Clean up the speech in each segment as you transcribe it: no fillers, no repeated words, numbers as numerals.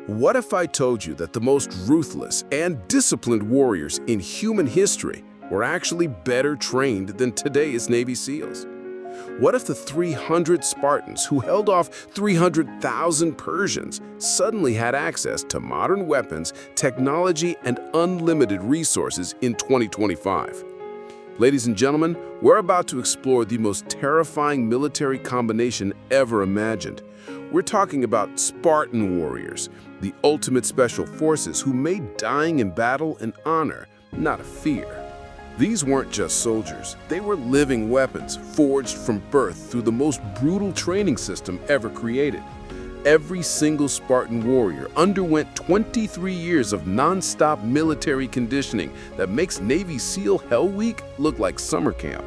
What if I told you that the most ruthless and disciplined warriors in human history were actually better trained than today's Navy SEALs? What if the 300 Spartans who held off 300,000 Persians suddenly had access to modern weapons, technology, and unlimited resources in 2025? Ladies and gentlemen, we're about to explore the most terrifying military combination ever imagined. We're talking about Spartan warriors, the ultimate special forces who made dying in battle an honor, not a fear. These weren't just soldiers, they were living weapons forged from birth through the most brutal training system ever created. Every single Spartan warrior underwent 23 years of non-stop military conditioning that makes Navy SEAL Hell Week look like summer camp.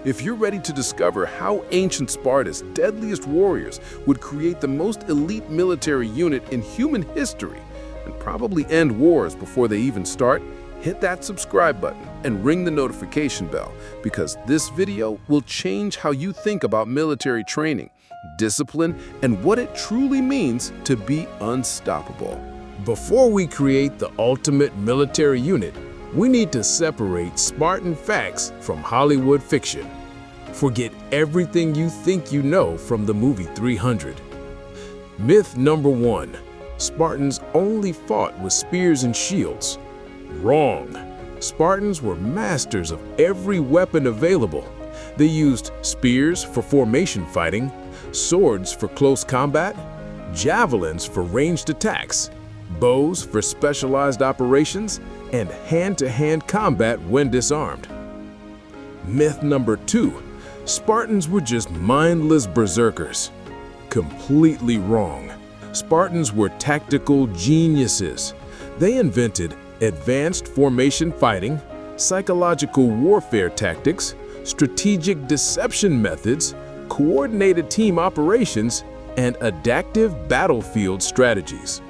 If you're ready to discover how ancient Sparta's deadliest warriors would create the most elite military unit in human history and probably end wars before they even start, hit that subscribe button and ring the notification bell, because this video will change how you think about military training, discipline, and what it truly means to be unstoppable. Before we create the ultimate military unit, we need to separate Spartan facts from Hollywood fiction. Forget everything you think you know from the movie 300. Myth number 1. Spartans only fought with spears and shields. Wrong. Spartans were masters of every weapon available. They used spears for formation fighting, swords for close combat, javelins for ranged attacks, bows for specialized operations, and hand-to-hand combat when disarmed. Myth number 2. Spartans were just mindless berserkers. Completely wrong. Spartans were tactical geniuses. They invented advanced formation fighting, psychological warfare tactics, strategic deception methods, coordinated team operations, and adaptive battlefield strategies.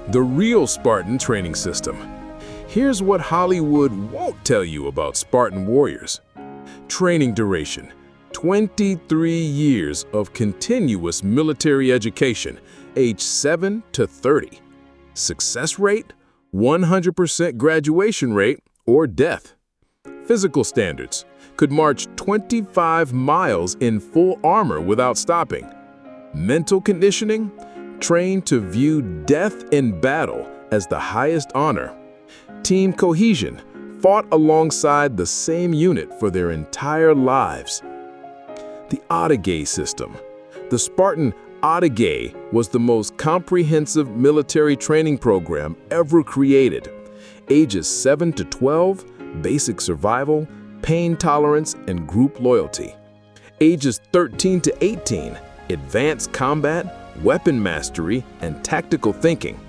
The real Spartan training system. Here's what Hollywood won't tell you about Spartan warriors. Training duration: 23 years of continuous military education, age 7 to 30. Success rate: 100% graduation rate or death. Physical standards: could march 25 miles in full armor without stopping. Mental conditioning: trained to view death in battle as the highest honor. Team cohesion: fought alongside the same unit for their entire lives. The Agoge system. The Spartan Agoge was the most comprehensive military training program ever created. Ages 7 to 12, basic survival, pain tolerance, and group loyalty. Ages 13 to 18, advanced combat, weapon mastery, and tactical thinking.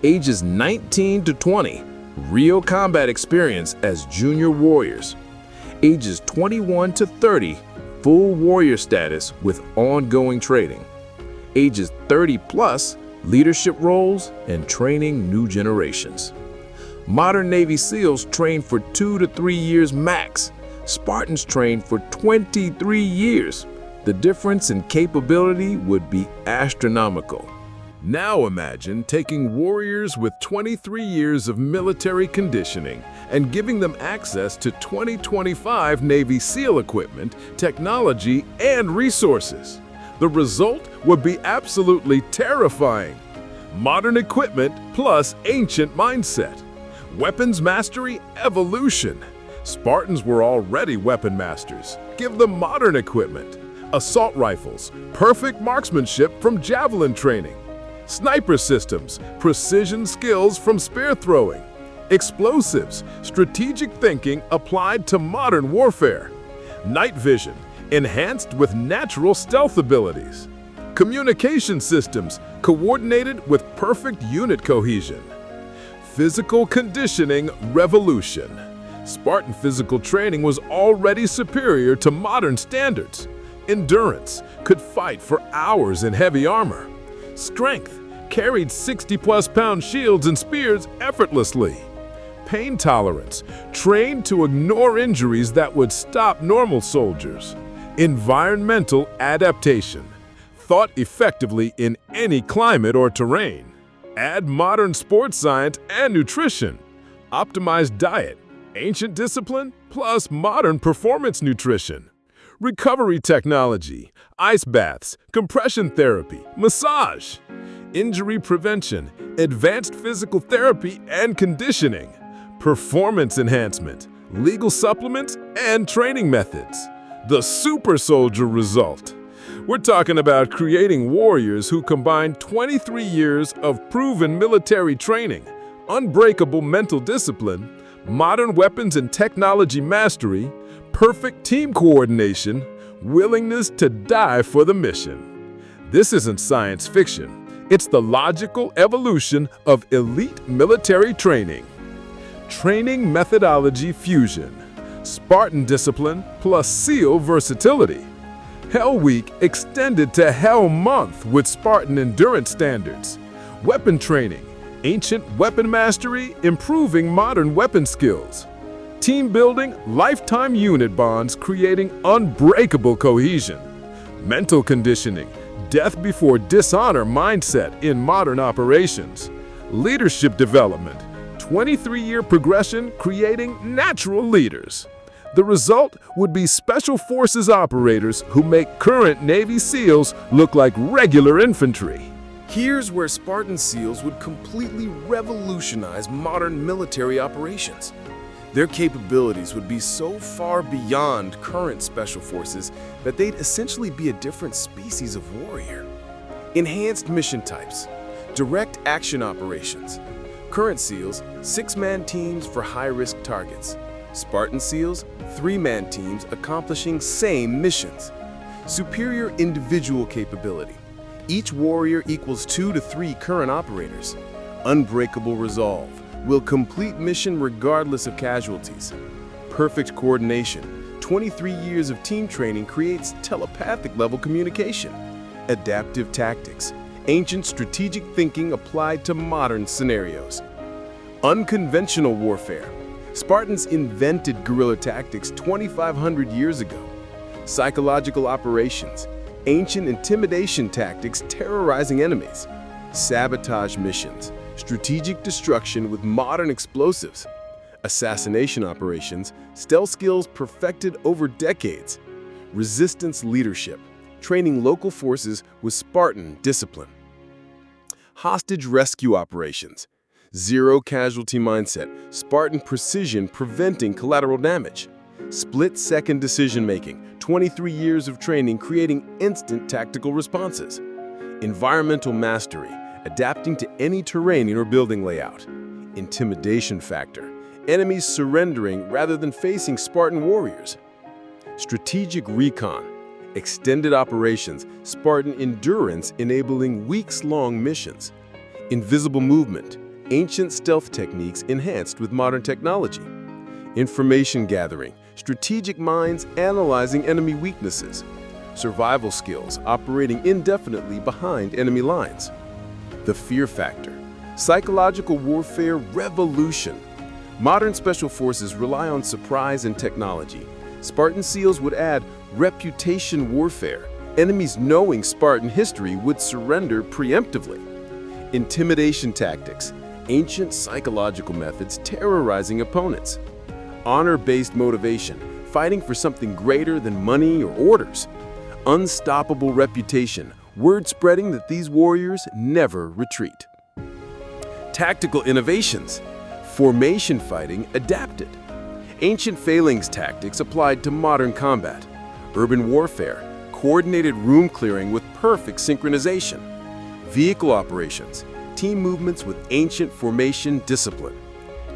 Ages 19 to 20, real combat experience as junior warriors. Ages 21 to 30, full warrior status with ongoing training. Ages 30 plus, leadership roles and training new generations. Modern Navy SEALs train for 2 to 3 years max. Spartans train for 23 years. The difference in capability would be astronomical. Now imagine taking warriors with 23 years of military conditioning and giving them access to 2025 Navy SEAL equipment, technology, and resources. The result would be absolutely terrifying. Modern equipment plus ancient mindset. Weapons mastery evolution. Spartans were already weapon masters. Give them modern equipment. Assault rifles, perfect marksmanship from javelin training. Sniper systems, precision skills from spear throwing. Explosives, strategic thinking applied to modern warfare. Night vision, enhanced with natural stealth abilities. Communication systems, coordinated with perfect unit cohesion. Physical conditioning revolution. Spartan physical training was already superior to modern standards. Endurance, could fight for hours in heavy armor. Strength, carried 60-plus pound shields and spears effortlessly. Pain tolerance, trained to ignore injuries that would stop normal soldiers. Environmental adaptation, thought effectively in any climate or terrain. Add modern sports science and nutrition. Optimized diet, ancient discipline, plus modern performance nutrition. Recovery technology, ice baths, compression therapy, massage. Injury prevention, advanced physical therapy and conditioning. Performance enhancement, legal supplements, and training methods. The super soldier result. We're talking about creating warriors who combine 23 years of proven military training, unbreakable mental discipline, modern weapons and technology mastery, perfect team coordination, willingness to die for the mission. This isn't science fiction. It's the logical evolution of elite military training. Training methodology fusion. Spartan discipline plus SEAL versatility. Hell Week extended to Hell Month with Spartan endurance standards. Weapon training. Ancient weapon mastery, improving modern weapon skills. Team building, lifetime unit bonds, creating unbreakable cohesion. Mental conditioning, death before dishonor mindset in modern operations. Leadership development, 23-year progression, creating natural leaders. The result would be Special Forces operators who make current Navy SEALs look like regular infantry. Here's where Spartan SEALs would completely revolutionize modern military operations. Their capabilities would be so far beyond current special forces that they'd essentially be a different species of warrior. Enhanced mission types, direct action operations. Current SEALs, 6-man teams for high-risk targets. Spartan SEALs, 3-man teams accomplishing same missions. Superior individual capability. Each warrior equals 2 to 3 current operators. Unbreakable resolve. Will complete mission regardless of casualties. Perfect coordination. 23 years of team training creates telepathic-level communication. Adaptive tactics. Ancient strategic thinking applied to modern scenarios. Unconventional warfare. Spartans invented guerrilla tactics 2,500 years ago. Psychological operations. Ancient intimidation tactics terrorizing enemies. Sabotage missions. Strategic destruction with modern explosives. Assassination operations. Stealth skills perfected over decades. Resistance leadership. Training local forces with Spartan discipline. Hostage rescue operations. Zero casualty mindset. Spartan precision preventing collateral damage. Split-second decision-making. 23 years of training creating instant tactical responses. Environmental mastery, adapting to any terrain or building layout. Intimidation factor, enemies surrendering rather than facing Spartan warriors. Strategic recon, extended operations, Spartan endurance enabling weeks-long missions. Invisible movement, ancient stealth techniques enhanced with modern technology. Information gathering, strategic minds analyzing enemy weaknesses. Survival skills operating indefinitely behind enemy lines. The fear factor, psychological warfare revolution. Modern special forces rely on surprise and technology. Spartan SEALs would add reputation warfare. Enemies knowing Spartan history would surrender preemptively. Intimidation tactics, ancient psychological methods terrorizing opponents. Honor-based motivation, fighting for something greater than money or orders. Unstoppable reputation, word spreading that these warriors never retreat. Tactical innovations, formation fighting adapted. Ancient phalanx tactics applied to modern combat. Urban warfare, coordinated room clearing with perfect synchronization. Vehicle operations, team movements with ancient formation discipline.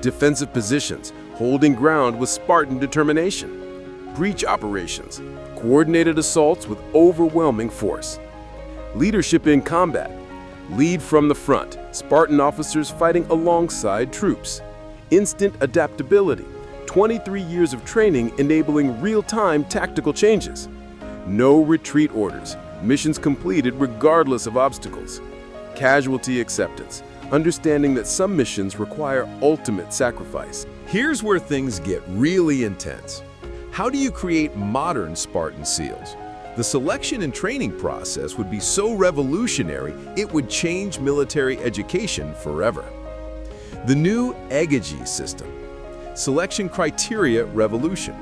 Defensive positions, holding ground with Spartan determination. Breach operations, coordinated assaults with overwhelming force. Leadership in combat, lead from the front, Spartan officers fighting alongside troops. Instant adaptability, 23 years of training enabling real-time tactical changes. No retreat orders, missions completed regardless of obstacles. Casualty acceptance, understanding that some missions require ultimate sacrifice. Here's where things get really intense. How do you create modern Spartan SEALs? The selection and training process would be so revolutionary, it would change military education forever. The new Agoge system. Selection criteria revolution.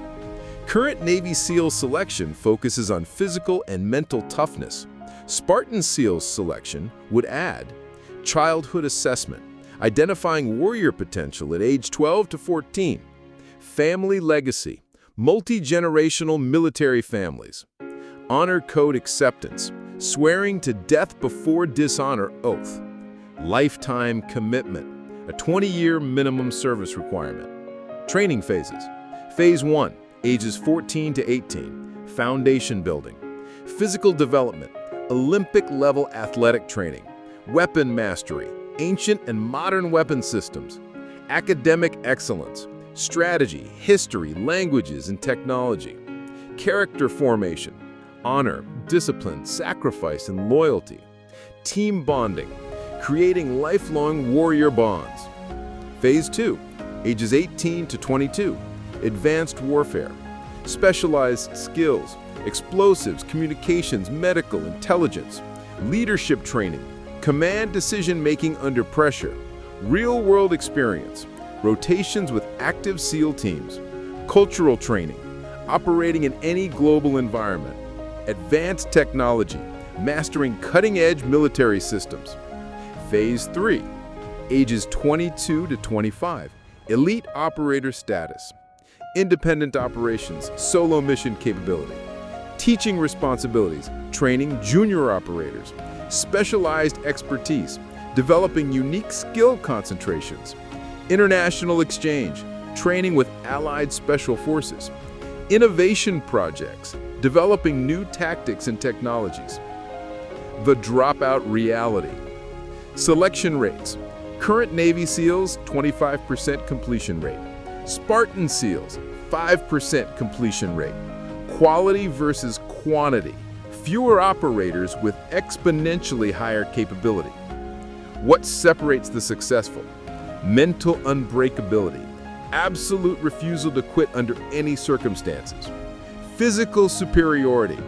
Current Navy SEAL selection focuses on physical and mental toughness. Spartan-SEALs selection would add childhood assessment, identifying warrior potential at age 12 to 14, family legacy, multi-generational military families, honor code acceptance, swearing to death before dishonor oath, lifetime commitment, a 20-year minimum service requirement. Training phases. Phase 1, ages 14 to 18, foundation building, physical development, Olympic-level athletic training, weapon mastery, ancient and modern weapon systems, academic excellence, strategy, history, languages, and technology, character formation, honor, discipline, sacrifice, and loyalty, team bonding, creating lifelong warrior bonds. Phase 2, ages 18 to 22, advanced warfare, specialized skills, explosives, communications, medical, intelligence, leadership training, command decision-making under pressure, real-world experience, rotations with active SEAL teams, cultural training, operating in any global environment, advanced technology, mastering cutting-edge military systems. Phase 3, ages 22 to 25, elite operator status, independent operations, solo mission capability, teaching responsibilities, training junior operators, specialized expertise, developing unique skill concentrations, international exchange, training with allied special forces, innovation projects, developing new tactics and technologies. The dropout reality. Selection rates. Current Navy SEALs, 25% completion rate. Spartan SEALs, 5% completion rate. Quality versus quantity. Fewer operators with exponentially higher capability. What separates the successful? Mental unbreakability. Absolute refusal to quit under any circumstances. Physical superiority.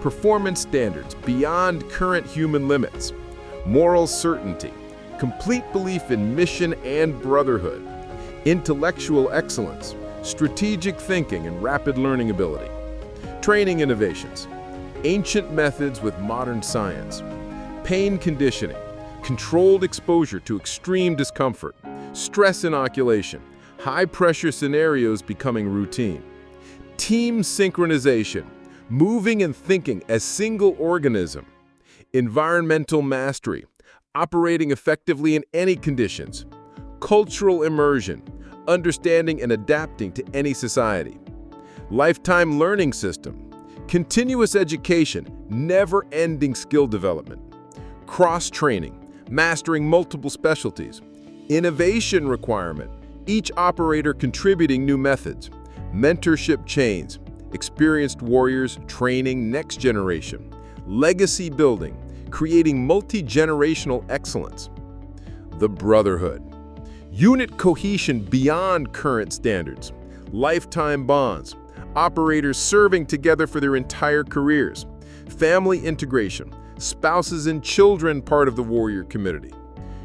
Performance standards beyond current human limits. Moral certainty. Complete belief in mission and brotherhood. Intellectual excellence. Strategic thinking and rapid learning ability. Training innovations. Ancient methods with modern science. Pain conditioning. Controlled exposure to extreme discomfort. Stress inoculation. High-pressure scenarios becoming routine. Team synchronization. Moving and thinking as single organism. Environmental mastery. Operating effectively in any conditions. Cultural immersion. Understanding and adapting to any society. Lifetime learning system. Continuous education, never-ending skill development. Cross-training, mastering multiple specialties. Innovation requirement, each operator contributing new methods. Mentorship chains, experienced warriors training next generation. Legacy building, creating multi-generational excellence. The Brotherhood. Unit cohesion beyond current standards. Lifetime bonds. Operators serving together for their entire careers. Family integration. Spouses and children part of the warrior community.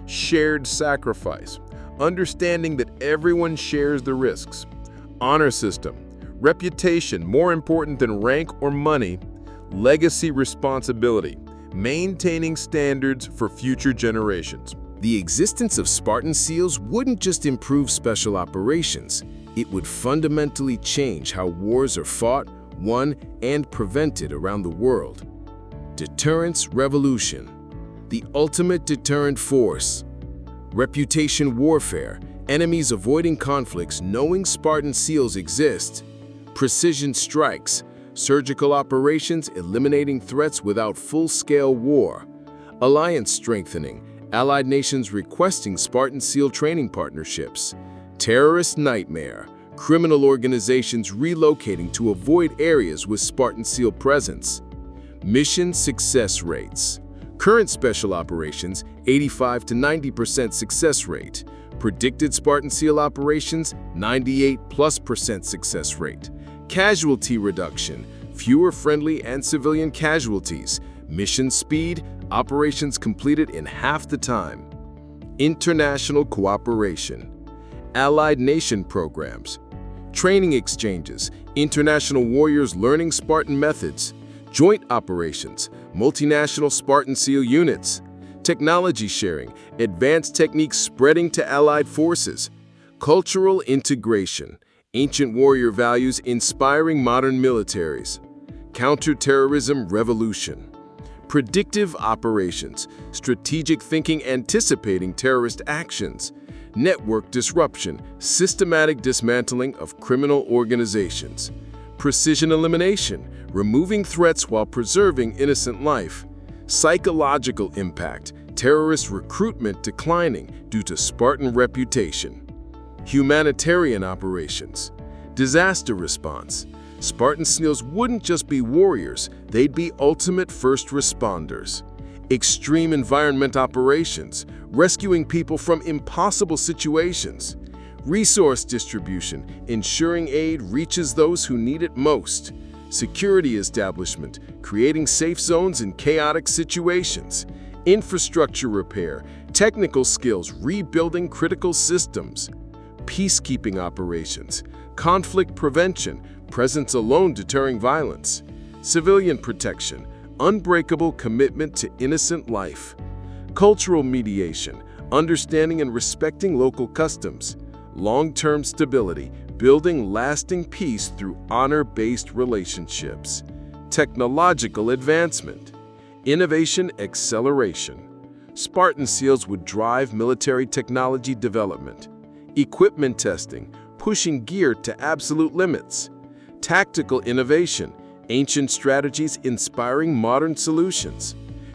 Shared sacrifice. Understanding that everyone shares the risks. Honor system. Reputation more important than rank or money. Legacy responsibility. Maintaining standards for future generations. The existence of Spartan SEALs wouldn't just improve special operations. It would fundamentally change how wars are fought, won, and prevented around the world. Deterrence revolution. The ultimate deterrent force. Reputation warfare. Enemies avoiding conflicts knowing Spartan SEALs exist. Precision strikes. Surgical operations eliminating threats without full-scale war. Alliance strengthening. Allied nations requesting Spartan SEAL training partnerships. Terrorist nightmare. Criminal organizations relocating to avoid areas with Spartan SEAL presence. Mission success rates. Current special operations, 85 to 90% success rate. Predicted Spartan SEAL operations, 98+% success rate. Casualty reduction, fewer friendly and civilian casualties, mission speed, operations completed in half the time. International cooperation, allied nation programs, training exchanges, international warriors learning Spartan methods, joint operations, multinational Spartan SEAL units, technology sharing, advanced techniques spreading to allied forces, cultural integration, ancient warrior values inspiring modern militaries, counterterrorism revolution, predictive operations, strategic thinking anticipating terrorist actions, network disruption, systematic dismantling of criminal organizations, precision elimination, removing threats while preserving innocent life, psychological impact, terrorist recruitment declining due to Spartan reputation, humanitarian operations, disaster response. Spartan-SEALs wouldn't just be warriors, they'd be ultimate first responders. Extreme environment operations, rescuing people from impossible situations. Resource distribution, ensuring aid reaches those who need it most. Security establishment, creating safe zones in chaotic situations. Infrastructure repair, technical skills, rebuilding critical systems. Peacekeeping operations, conflict prevention, presence alone deterring violence. Civilian protection, unbreakable commitment to innocent life. Cultural mediation, understanding and respecting local customs. Long-term stability, building lasting peace through honor-based relationships. Technological advancement, innovation acceleration. Spartan-SEALs would drive military technology development. Equipment testing, pushing gear to absolute limits. Tactical innovation, ancient strategies inspiring modern solutions.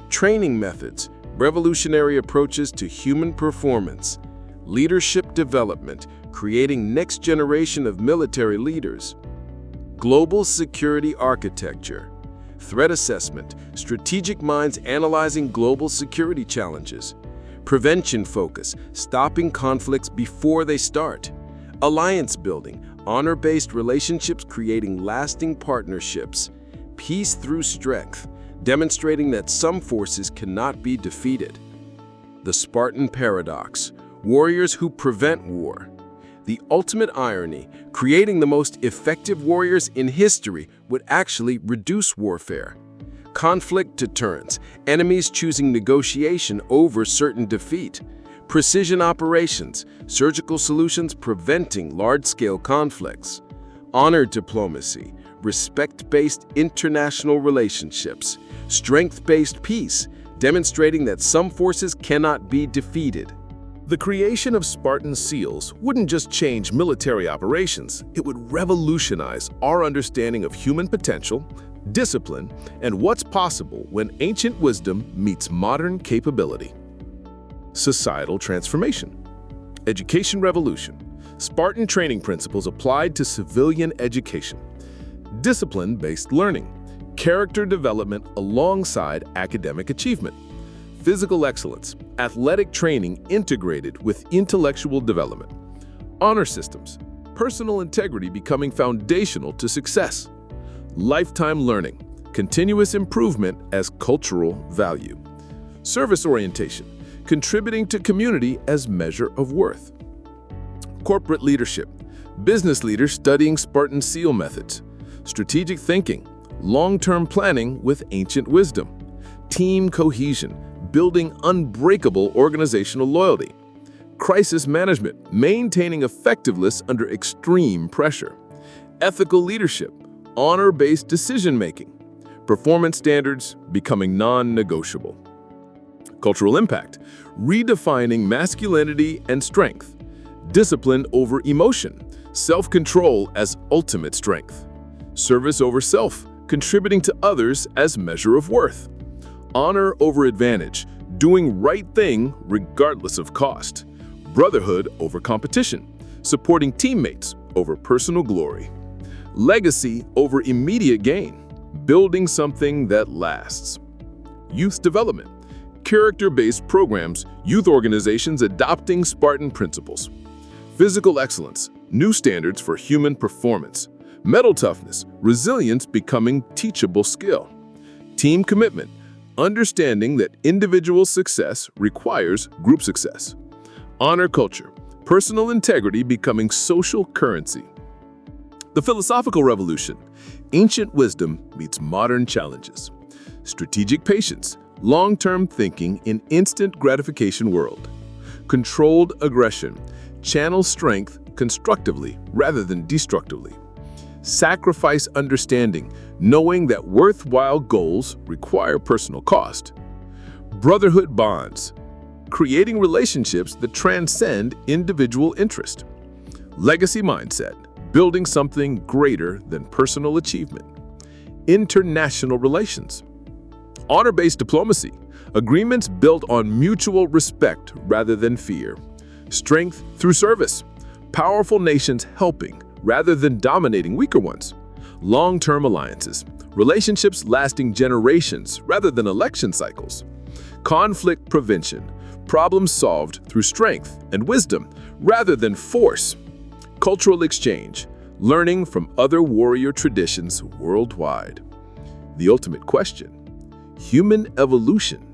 Training methods, revolutionary approaches to human performance. Leadership development, creating next generation of military leaders. Global security architecture, threat assessment, strategic minds analyzing global security challenges. Prevention focus, stopping conflicts before they start. Alliance building, honor-based relationships creating lasting partnerships. Peace through strength, demonstrating that some forces cannot be defeated. The Spartan paradox, warriors who prevent war. The ultimate irony, creating the most effective warriors in history would actually reduce warfare. Conflict deterrence, enemies choosing negotiation over certain defeat. Precision operations, surgical solutions preventing large-scale conflicts. Honor diplomacy, respect-based international relationships. Strength-based peace, demonstrating that some forces cannot be defeated. The creation of Spartan-SEALs wouldn't just change military operations, it would revolutionize our understanding of human potential, discipline, and what's possible when ancient wisdom meets modern capability. Societal transformation. Education revolution. Spartan training principles applied to civilian education. Discipline-based learning. Character development alongside academic achievement. Physical excellence. Athletic training integrated with intellectual development. Honor systems. Personal integrity becoming foundational to success. Lifetime learning. Continuous improvement as cultural value. Service orientation. Contributing to community as measure of worth. Corporate leadership. Business leaders studying Spartan SEAL methods. Strategic thinking. Long-term planning with ancient wisdom. Team cohesion. Building unbreakable organizational loyalty. Crisis management. Maintaining effectiveness under extreme pressure. Ethical leadership. Honor-based decision-making. Performance standards becoming non-negotiable. Cultural impact, redefining masculinity and strength. Discipline over emotion, self-control as ultimate strength. Service over self, contributing to others as measure of worth. Honor over advantage, doing right thing regardless of cost. Brotherhood over competition, supporting teammates over personal glory. Legacy over immediate gain, building something that lasts. Youth development, character-based programs, youth organizations adopting Spartan principles. Physical excellence, new standards for human performance. Mental toughness, resilience becoming teachable skill. Team commitment, understanding that individual success requires group success. Honor culture, personal integrity becoming social currency. The philosophical revolution, ancient wisdom meets modern challenges. Strategic patience, long-term thinking in instant gratification world. Controlled aggression, channel strength constructively rather than destructively. Sacrifice understanding, knowing that worthwhile goals require personal cost. Brotherhood bonds, creating relationships that transcend individual interest. Legacy mindset, building something greater than personal achievement. International relations. Honor-based diplomacy, agreements built on mutual respect rather than fear. Strength through service, powerful nations helping rather than dominating weaker ones. Long-term alliances, relationships lasting generations rather than election cycles. Conflict prevention, problems solved through strength and wisdom rather than force. Cultural exchange, learning from other warrior traditions worldwide. The ultimate question, human evolution.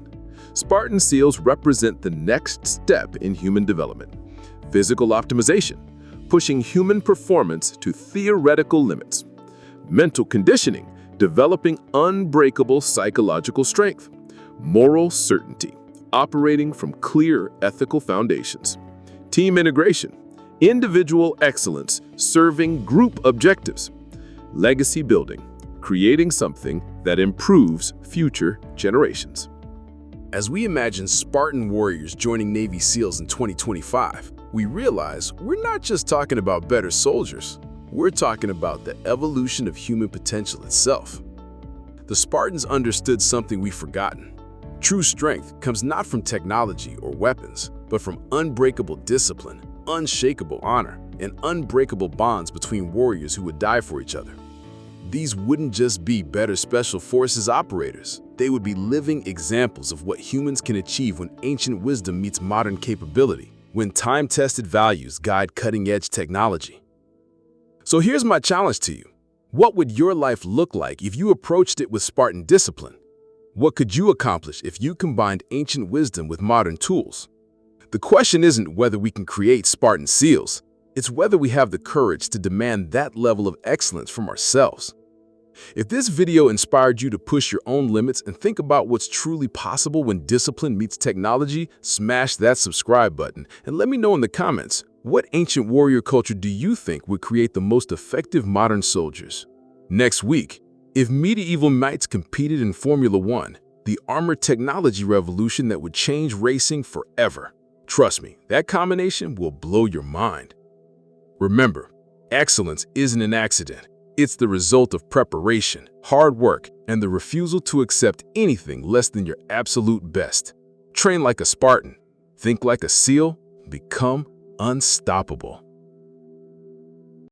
Spartan SEALs represent the next step in human development. Physical optimization, pushing human performance to theoretical limits. Mental conditioning, developing unbreakable psychological strength. Moral certainty, operating from clear ethical foundations. Team integration, individual excellence, serving group objectives. Legacy building, creating something that improves future generations. As we imagine Spartan warriors joining Navy SEALs in 2025, we realize we're not just talking about better soldiers, we're talking about the evolution of human potential itself. The Spartans understood something we've forgotten. True strength comes not from technology or weapons, but from unbreakable discipline, unshakable honor, and unbreakable bonds between warriors who would die for each other. These wouldn't just be better special forces operators. They would be living examples of what humans can achieve when ancient wisdom meets modern capability, when time-tested values guide cutting-edge technology. So here's my challenge to you. What would your life look like if you approached it with Spartan discipline? What could you accomplish if you combined ancient wisdom with modern tools? The question isn't whether we can create Spartan SEALs, it's whether we have the courage to demand that level of excellence from ourselves. If this video inspired you to push your own limits and think about what's truly possible when discipline meets technology, smash that subscribe button and let me know in the comments, what ancient warrior culture do you think would create the most effective modern soldiers? Next week, if medieval knights competed in Formula 1, the armored technology revolution that would change racing forever. Trust me, that combination will blow your mind. Remember, excellence isn't an accident. It's the result of preparation, hard work, and the refusal to accept anything less than your absolute best. Train like a Spartan, think like a SEAL, become unstoppable.